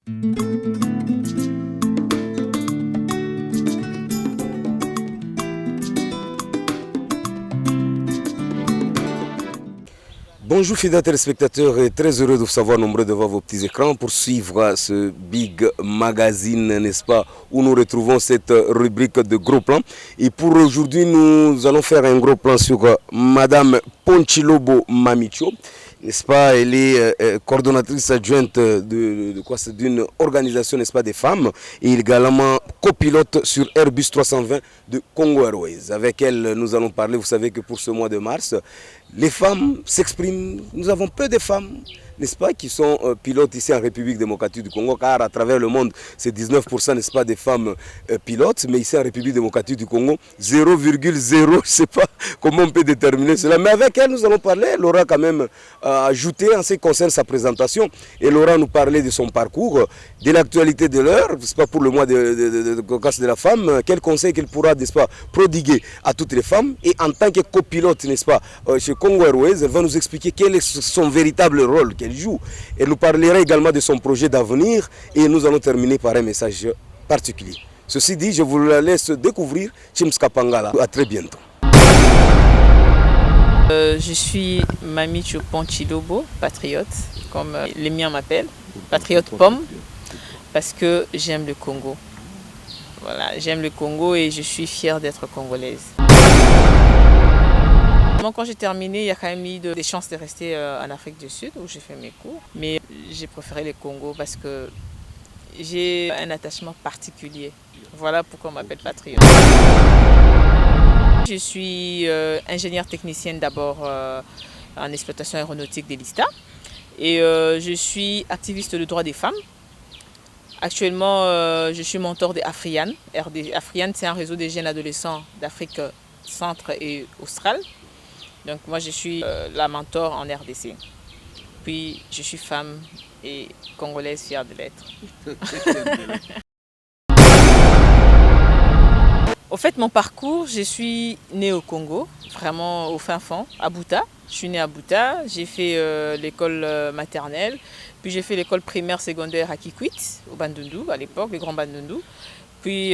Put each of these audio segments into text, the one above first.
Bonjour fidèles téléspectateurs et très heureux de vous savoir nombreux devant vos petits écrans pour suivre ce Big Magazine, n'est-ce pas, où nous retrouvons cette rubrique de gros plans. Et pour aujourd'hui, nous allons faire un gros plan sur Madame Ponchilobo Mamicho, n'est-ce pas. Elle est coordonnatrice adjointe d'une organisation, n'est-ce pas, des femmes, et également copilote sur Airbus 320 de Congo Airways. Avec elle, nous allons parler. Vous savez que pour ce mois de mars, les femmes s'expriment. Nous avons peu de femmes, n'est-ce pas, qui sont pilotes ici en République démocratique du Congo, car à travers le monde, c'est 19%, n'est-ce pas, des femmes pilotes, mais ici en République démocratique du Congo, 0,0, je ne sais pas comment on peut déterminer cela. Mais avec elle, nous allons parler. Elle aura quand même ajouté en ce qui concerne sa présentation. Elle aura nous parler de son parcours, de l'actualité de l'heure, n'est-ce pas, pour le mois de la femme, quel conseil qu'elle pourra, n'est-ce pas, prodiguer à toutes les femmes. Et en tant que copilote, n'est-ce pas, chez Congo Airways, elle va nous expliquer quel est son véritable rôle qu'elle joue. Elle nous parlera également de son projet d'avenir et nous allons terminer par un message particulier. Ceci dit, je vous la laisse découvrir Chimska Pangala. À très bientôt. Je suis Mamicho Ponchilobo, patriote, comme les miens m'appellent, patriote pomme, parce que j'aime le Congo. Voilà, j'aime le Congo et je suis fière d'être congolaise. Quand j'ai terminé, il y a quand même eu des chances de rester en Afrique du Sud où j'ai fait mes cours. Mais j'ai préféré le Congo parce que j'ai un attachement particulier. Voilà pourquoi on m'appelle patriote. Je suis ingénieure technicienne d'abord en exploitation aéronautique de l'ISTA. Et je suis activiste de droits des femmes. Actuellement, je suis mentor de Afriane. Afriane, c'est un réseau des jeunes adolescents d'Afrique centre et australe. Donc moi je suis la mentor en RDC. Puis je suis femme et congolaise fière de l'être. Au fait, mon parcours, je suis née au Congo, vraiment au fin fond, à Buta. Je suis née à Buta, j'ai fait l'école maternelle, puis j'ai fait l'école primaire secondaire à Kikwit, au Bandundu à l'époque, le Grand Bandundu. Puis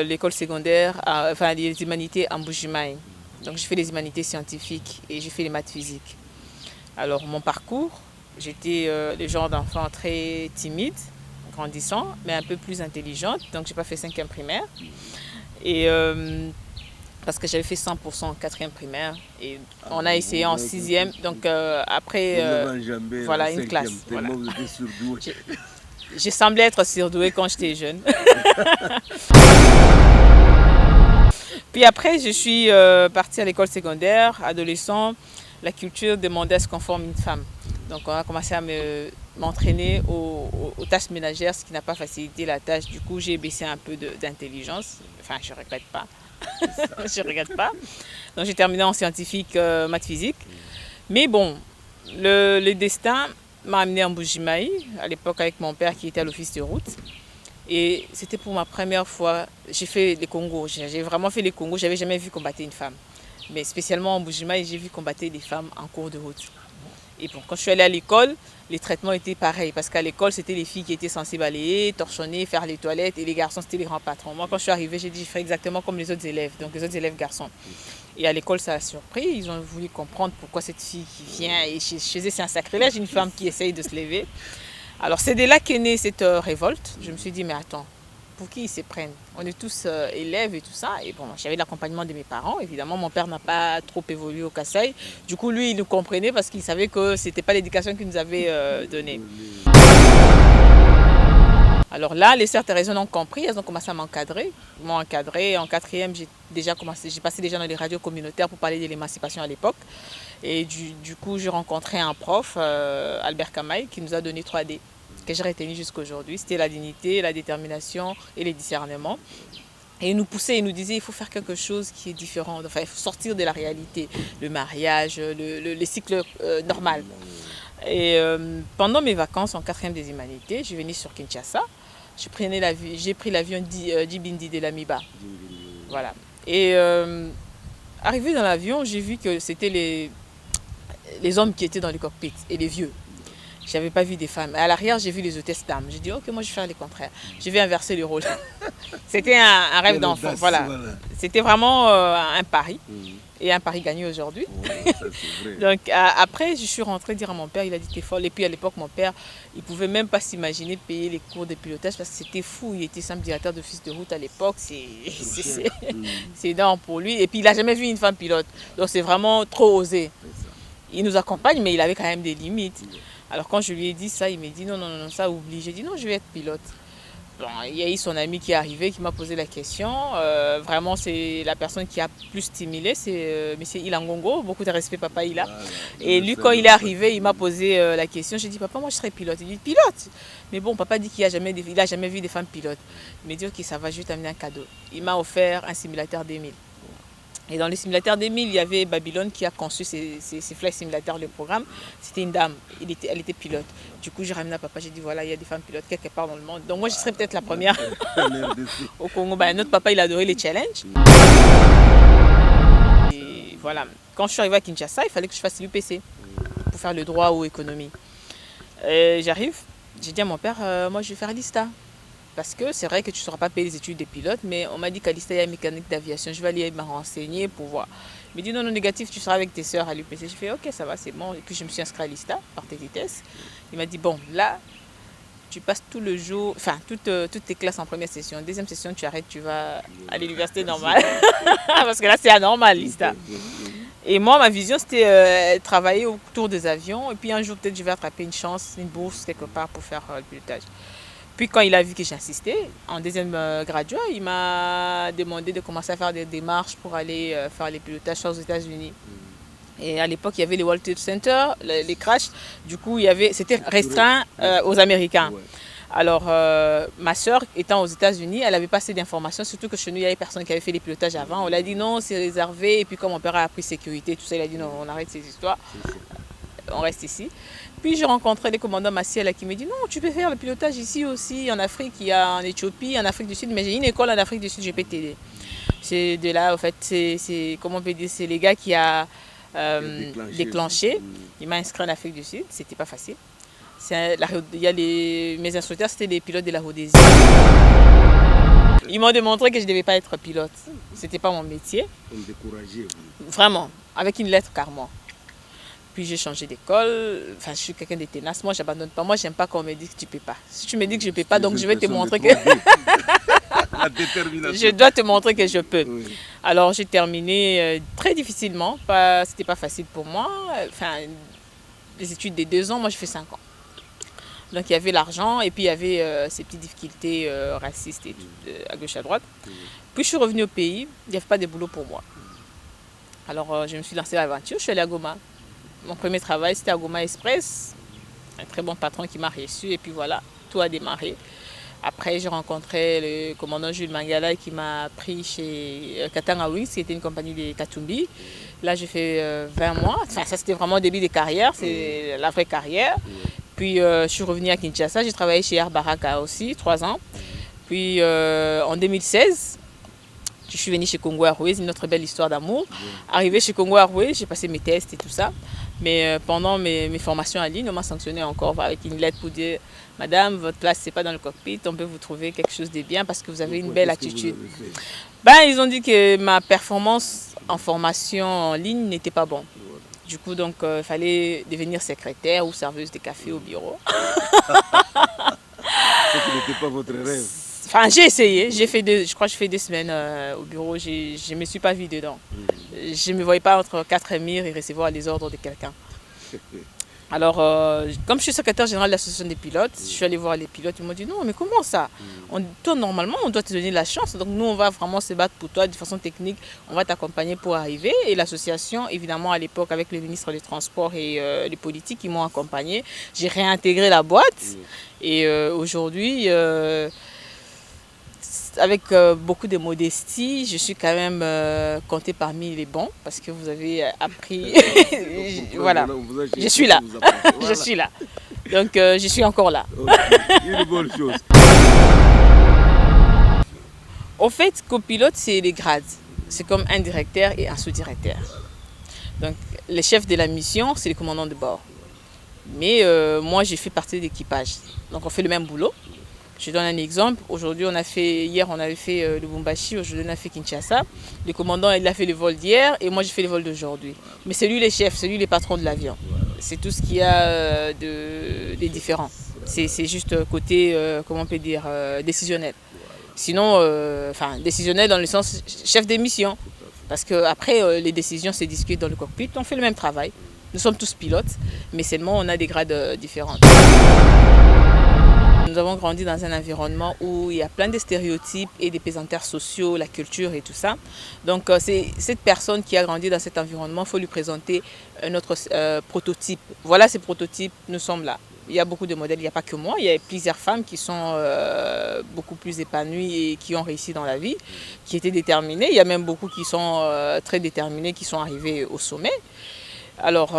l'école secondaire, enfin les humanités à Mbujimaï. Donc j'ai fait les humanités scientifiques et j'ai fait les maths physiques. Alors mon parcours, j'étais le genre d'enfant très timide, grandissant, mais un peu plus intelligente. Donc j'ai pas fait 5e primaire. Et parce que j'avais fait 100% en 4e primaire. Et on a essayé en 6e. Donc après, voilà, une classe. Voilà. J'ai semblé être surdouée quand j'étais jeune. Puis après, je suis partie à l'école secondaire, adolescent. La culture demandait à ce qu'on forme une femme. Donc on a commencé à m'entraîner aux tâches ménagères, ce qui n'a pas facilité la tâche. Du coup, j'ai baissé un peu d'intelligence. Enfin, je ne regrette pas. Je ne regrette pas. Donc j'ai terminé en scientifique, maths physique. Mais bon, le destin m'a amené en Mbujimaï, à l'époque avec mon père qui était à l'office de route. Et c'était pour ma première fois, j'ai fait les Congos, j'ai vraiment fait les Congos, je n'avais jamais vu combattre une femme. Mais spécialement en Mbujimaï, j'ai vu combattre des femmes en cours de route. Et bon, quand je suis allée à l'école, les traitements étaient pareils. Parce qu'à l'école, c'était les filles qui étaient censées balayer, torchonner, faire les toilettes. Et les garçons, c'était les grands patrons. Moi, quand je suis arrivée, j'ai dit, je ferai exactement comme les autres élèves. Donc les autres élèves garçons. Et à l'école, ça a surpris. Ils ont voulu comprendre pourquoi cette fille qui vient. Et chez eux, c'est un sacrilège, une femme qui essaye de se lever. Alors c'est de là qu'est née cette révolte. Je me suis dit, mais attends, pour qui ils se prennent? On est tous élèves et tout ça. Et bon, j'avais l'accompagnement de mes parents. Évidemment, mon père n'a pas trop évolué au Kasaï. Du coup, lui, il nous comprenait parce qu'il savait que ce n'était pas l'éducation qu'il nous avait donnée. Alors là, les sœurs Thérésiennes ont compris, elles ont commencé à m'encadrer. Ils m'ont encadré. En 4e, j'ai passé déjà dans les radios communautaires pour parler de l'émancipation à l'époque. Et du coup, j'ai rencontré un prof, Albert Kamaï, qui nous a donné 3D, que j'ai retenu jusqu'à aujourd'hui. C'était la dignité, la détermination et les discernements. Et il nous poussait, il nous disait, il faut faire quelque chose qui est différent. Enfin, il faut sortir de la réalité, le mariage, le cycle normal. Et pendant mes vacances en 4e des humanités, je suis venue sur Kinshasa. J'ai pris l'avion d'Ibindi de l'Amiba. Voilà. Et arrivé dans l'avion, j'ai vu que c'était les hommes qui étaient dans le cockpit et les vieux. Je n'avais pas vu des femmes. À l'arrière, j'ai vu les hôtesses dames. J'ai dit, ok, moi je vais faire le contraire. Je vais inverser le rôle. C'était un rêve d'enfant. Voilà. C'était vraiment un pari. Et un pari gagné aujourd'hui. Ouais, ça, c'est vrai. Donc après, je suis rentrée dire à mon père, il a dit t'es folle. Et puis à l'époque, mon père, il pouvait même pas s'imaginer payer les cours de pilotage parce que c'était fou. Il était simple directeur d'office de route à l'époque. C'est énorme pour lui. Et puis il n'a jamais vu une femme pilote. Donc c'est vraiment trop osé. Il nous accompagne, mais il avait quand même des limites. Alors quand je lui ai dit ça, il m'a dit non, non, non, ça oublie. J'ai dit non, je vais être pilote. Bon, il y a eu son ami qui est arrivé, qui m'a posé la question. Vraiment, c'est la personne qui a plus stimulé, c'est M. Ilangongo. Beaucoup de respect, papa Ila. Et lui, quand il est arrivé, il m'a posé la question. J'ai dit, papa, moi, je serais pilote. Il dit, pilote. Mais bon, papa dit qu'il n'a jamais, jamais vu des femmes pilotes. Il m'a dit, ok, ça va, je vais t'amener un cadeau. Il m'a offert un simulateur D1000. Et dans les simulateurs D1000, il y avait Babylone qui a conçu ces flight simulateurs, le programme. C'était une dame, elle était pilote. Du coup, j'ai ramené à papa, j'ai dit voilà, il y a des femmes pilotes quelque part dans le monde. Donc moi, je serais peut-être la première au Congo. Ben, notre papa, il adorait les challenges. Et voilà, quand je suis arrivée à Kinshasa, il fallait que je fasse l'UPC pour faire le droit ou économie. J'arrive, j'ai dit à mon père, moi je vais faire l'ISTA. Parce que c'est vrai que tu ne sauras pas payer les études des pilotes, mais on m'a dit qu'à l'ISTA, il y a mécanique d'aviation. Je vais aller me renseigner pour voir. Il m'a dit non, non, négatif, tu seras avec tes sœurs à l'UPC. Je fais ok, ça va, c'est bon. Et puis je me suis inscrite à l'ISTA par tes vitesses. Il m'a dit bon, là, tu passes tout le jour, enfin, toutes tes classes en première session. Deuxième session, tu arrêtes, tu vas à l'université normale. Parce que là, c'est anormal, l'ISTA. Et moi, ma vision, c'était travailler autour des avions. Et puis un jour, peut-être, je vais attraper une chance, une bourse quelque part pour faire le pilotage. Puis quand il a vu que j'insistais, en deuxième graduat, il m'a demandé de commencer à faire des démarches pour aller faire les pilotages aux États-Unis. Et à l'époque, il y avait les World Trade Center, les crashs. Du coup, c'était restreint aux Américains. Alors, ma soeur étant aux États-Unis, elle avait pas assez d'informations, surtout que chez nous, il y avait personne qui avait fait les pilotages avant. On l'a dit non, c'est réservé. Et puis comme mon père a appris sécurité, tout ça, il a dit non, on arrête ces histoires. On reste ici. Puis j'ai rencontré les commandants Massiel qui me dit non, tu peux faire le pilotage ici aussi, en Afrique, il y a en Éthiopie, en Afrique du Sud, mais j'ai une école en Afrique du Sud, je peux t'aider. C'est de là, en fait, c'est comment on peut dire, c'est les gars qui a déclenché. Il m'a inscrit en Afrique du Sud, c'était pas facile. Il y a mes instructeurs, c'était des pilotes de la Rhodésie. Ils m'ont démontré que je ne devais pas être pilote. C'était pas mon métier. On décourageait. Vraiment, avec une lettre carrément. Puis j'ai changé d'école, enfin je suis quelqu'un de tenace, moi j'abandonne pas, moi j'aime pas qu'on me dise que tu peux pas. Si tu me dis que je peux pas, donc je vais te montrer que La détermination. je dois te montrer que je peux. Oui. Alors j'ai terminé très difficilement, c'était pas facile pour moi, enfin les études des 2 ans, moi je fais 5 ans. Donc il y avait l'argent et puis il y avait ces petites difficultés racistes et tout, à gauche à droite. Puis je suis revenue au pays, il n'y avait pas de boulot pour moi. Alors je me suis lancée à l'aventure, je suis allée à Goma. Mon premier travail, c'était à Goma Express. Un très bon patron qui m'a reçu et puis voilà, tout a démarré. Après, j'ai rencontré le commandant Jules Mangala qui m'a pris chez Katanga Wings, qui était une compagnie de Katumbi. Là, j'ai fait 20 mois. Enfin, ça, c'était vraiment le début de carrière, c'est la vraie carrière. Puis, je suis revenue à Kinshasa. J'ai travaillé chez Air Baraka aussi, 3 ans. Puis, en 2016, je suis venue chez Congo Airways, une autre belle histoire d'amour. Arrivée chez Congo Airways, j'ai passé mes tests et tout ça. Mais pendant mes formations en ligne, on m'a sanctionné encore avec une lettre pour dire « Madame, votre place, c'est pas dans le cockpit, on peut vous trouver quelque chose de bien parce que vous avez une belle attitude. » Ils ont dit que ma performance en formation en ligne n'était pas bonne. Du coup, donc, il fallait devenir secrétaire ou serveuse de café au bureau. Ce qui n'était pas votre rêve. Enfin, j'ai essayé, je crois que je fais 2 semaines au bureau, je ne me suis pas vue dedans. Je ne me voyais pas entre 4 murs et recevoir les ordres de quelqu'un. Alors, comme je suis secrétaire général de l'association des pilotes, je suis allée voir les pilotes, ils m'ont dit non, mais comment ça? Toi, normalement, on doit te donner la chance, donc nous, on va vraiment se battre pour toi de façon technique, on va t'accompagner pour arriver. Et l'association, évidemment, à l'époque, avec le ministre des Transports et les politiques, ils m'ont accompagné. J'ai réintégré la boîte et aujourd'hui... avec beaucoup de modestie, je suis quand même comptée parmi les bons parce que vous avez appris. Voilà, je suis là. Je suis là. Donc je suis encore là. Une bonne chose. Au fait, copilote, c'est les grades. C'est comme un directeur et un sous-directeur. Donc le chef de la mission, c'est le commandant de bord. Mais moi, j'ai fait partie de l'équipage. Donc, on fait le même boulot. Je donne un exemple. Aujourd'hui, hier, on avait fait Lubumbashi, aujourd'hui, on a fait Kinshasa. Le commandant, il a fait le vol d'hier et moi, j'ai fait le vol d'aujourd'hui. Mais c'est lui le chef, c'est lui le patron de l'avion. C'est tout ce qu'il y a de différent. C'est juste côté, comment on peut dire, décisionnel. Sinon, décisionnel dans le sens chef de mission. Parce qu'après, les décisions se discutent dans le cockpit. On fait le même travail. Nous sommes tous pilotes, mais seulement on a des grades différents. Nous avons grandi dans un environnement où il y a plein de stéréotypes et des pesanteurs sociaux, la culture et tout ça. Donc c'est cette personne qui a grandi dans cet environnement, il faut lui présenter notre prototype. Voilà ces prototypes, nous sommes là. Il y a beaucoup de modèles, il n'y a pas que moi, il y a plusieurs femmes qui sont beaucoup plus épanouies et qui ont réussi dans la vie, qui étaient déterminées. Il y a même beaucoup qui sont très déterminées, qui sont arrivées au sommet. Alors,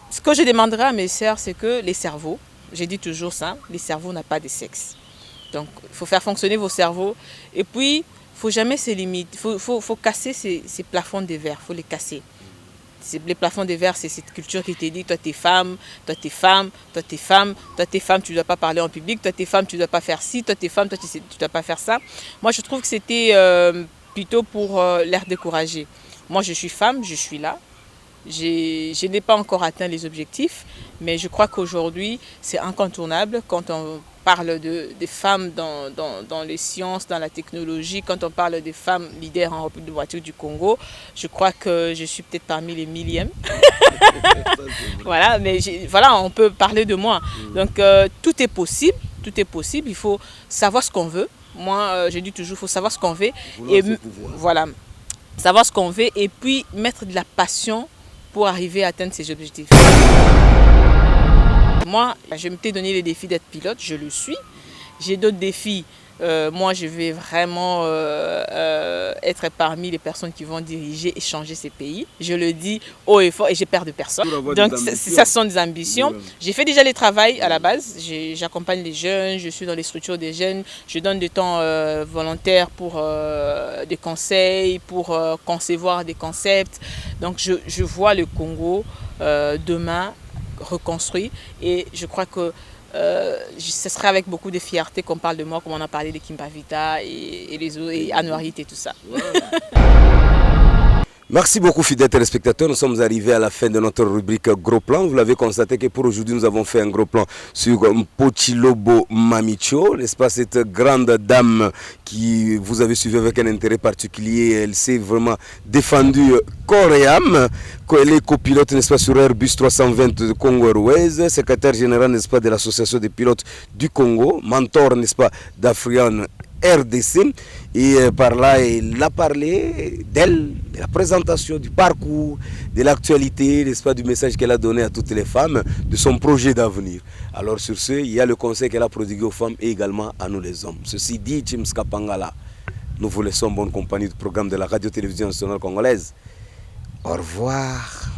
ce que je demanderai à mes sœurs, c'est que les cerveaux, j'ai dit toujours ça, les cerveaux n'ont pas de sexe. Donc, il faut faire fonctionner vos cerveaux. Et puis, il ne faut jamais se limiter. Il faut casser ces plafonds de verre, il faut les casser. Les plafonds de verre, c'est cette culture qui te dit, toi t'es femme, toi t'es femme, toi t'es femme, toi t'es femme, tu ne dois pas parler en public, toi t'es femme, tu ne dois pas faire ci, toi t'es femme, toi tu ne dois pas faire ça. Moi, je trouve que c'était plutôt pour les décourager. Moi, je suis femme, je suis là. Je n'ai pas encore atteint les objectifs, mais je crois qu'aujourd'hui, c'est incontournable quand on parle des femmes dans les sciences, dans la technologie, quand on parle des femmes leaders en République démocratique du Congo. Je crois que je suis peut-être parmi les millièmes. Voilà, mais voilà, on peut parler de moi. Donc tout est possible, il faut savoir ce qu'on veut. Moi, je dis toujours, il faut savoir ce qu'on veut. Et voilà, savoir ce qu'on veut et puis mettre de la passion pour arriver à atteindre ces objectifs. Moi, je m'étais donné le défi d'être pilote, je le suis. J'ai d'autres défis. Moi, je vais vraiment être parmi les personnes qui vont diriger et changer ces pays. Je le dis haut et fort et j'ai peur de personne. Donc, ça sont des ambitions. J'ai fait déjà le travail à la base. J'accompagne les jeunes, je suis dans les structures des jeunes. Je donne du temps volontaire pour des conseils, pour concevoir des concepts. Donc, je vois le Congo demain reconstruit et je crois que ce serait avec beaucoup de fierté qu'on parle de moi, comme on a parlé de Kimbavita et les autres, et Anouarit et tout ça. Merci beaucoup, fidèles téléspectateurs. Nous sommes arrivés à la fin de notre rubrique Gros Plan. Vous l'avez constaté que pour aujourd'hui, nous avons fait un gros plan sur Mpochilobo Mamicho, n'est-ce pas, cette grande dame qui vous avez suivi avec un intérêt particulier. Elle s'est vraiment défendue corps et âme. Elle est copilote, n'est-ce pas, sur Airbus 320 de Congo Airways, secrétaire général, n'est-ce pas, de l'association des pilotes du Congo, mentor, n'est-ce pas, d'Afrian RDC. Et par là, il a parlé d'elle, de la présentation, du parcours, de l'actualité, n'est-ce pas, du message qu'elle a donné à toutes les femmes, de son projet d'avenir. Alors sur ce, il y a le conseil qu'elle a prodigué aux femmes et également à nous les hommes. Ceci dit, Chimska Pangala, nous vous laissons en bonne compagnie du programme de la radio-télévision nationale congolaise. Au revoir.